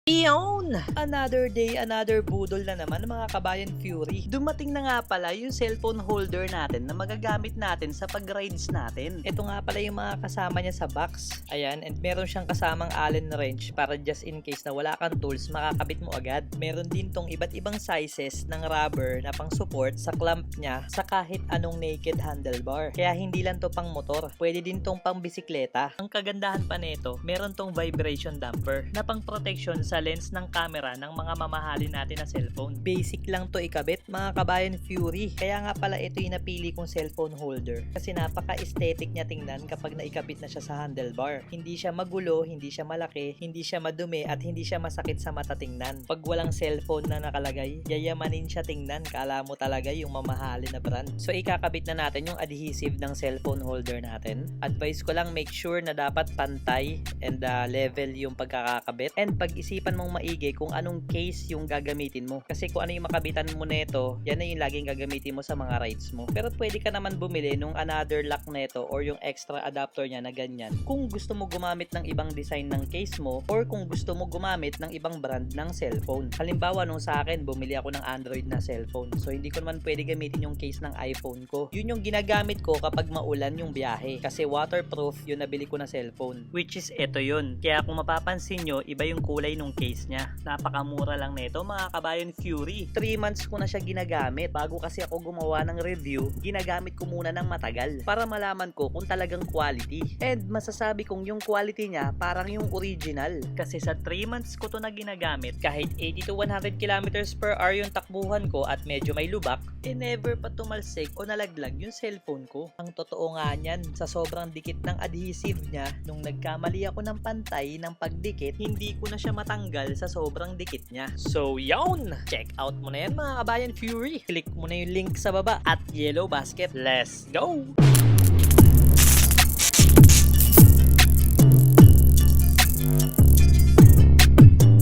Iyon! Another day, another budol na naman mga kabayan Fury. Dumating na nga pala yung cellphone holder natin na magagamit natin sa pag-rides natin. Ito nga pala yung mga kasama niya sa box. Ayan, and meron siyang kasamang Allen wrench para just in case na wala kang tools, makakabit mo agad. Meron din tong iba't ibang sizes ng rubber na pang support sa clamp niya sa kahit anong naked handlebar. Kaya hindi lang to pang motor, pwede din tong pang bisikleta. Ang kagandahan pa nito, meron tong vibration damper na pang protection sa lens ng camera ng mga mamahalin natin na cellphone. Basic lang to ikabit mga kabayan Fury. Kaya nga pala ito yung napili kong cellphone holder kasi napaka-aesthetic niya tingnan kapag naikabit na siya sa handlebar. Hindi siya magulo, hindi siya malaki, hindi siya madumi at hindi siya masakit sa mata tingnan. Pag walang cellphone na nakalagay, yayamanin siya tingnan. Kala mo talaga yung mamahalin na brand. So ikakabit na natin yung adhesive ng cellphone holder natin. Advice ko lang, make sure na dapat pantay and level yung pagkakakabit, and pag-isipan mong maigi kung anong case yung gagamitin mo. Kasi kung ano yung makabitan mo nito, yan na yung laging gagamitin mo sa mga rides mo. Pero pwede ka naman bumili nung another lock nito or yung extra adapter niya na ganyan kung gusto mo gumamit ng ibang design ng case mo or kung gusto mo gumamit ng ibang brand ng cellphone. Halimbawa nung sa akin, bumili ako ng Android na cellphone. So hindi ko naman pwede gamitin yung case ng iPhone ko. Yun yung ginagamit ko kapag maulan yung biyahe. Kasi waterproof yung nabili ko na cellphone. Which is ito yun. Kaya kung mapapansin nyo, iba yung kulay nung case niya. Napakamura lang nito mga kabayan Fury. 3 months ko na siya ginagamit. Bago kasi ako gumawa ng review, ginagamit ko muna ng matagal para malaman ko kung talagang quality. And masasabi kong yung quality niya parang yung original. Kasi sa 3 months ko to na ginagamit, kahit 80 to 100 kilometers per hour yung takbuhan ko at medyo may lubak, never pa tumalsik o nalaglag yung cellphone ko. Ang totoo nga niyan, sa sobrang dikit ng adhesive niya, nung nagkamali ako ng pantay ng pagdikit, hindi ko na siya matanggal sa sobrang dikit niya. So yawn! Check out mo na yan mga kabayan Fury. Click mo na yung link sa baba at Yellow Basket. Let's go!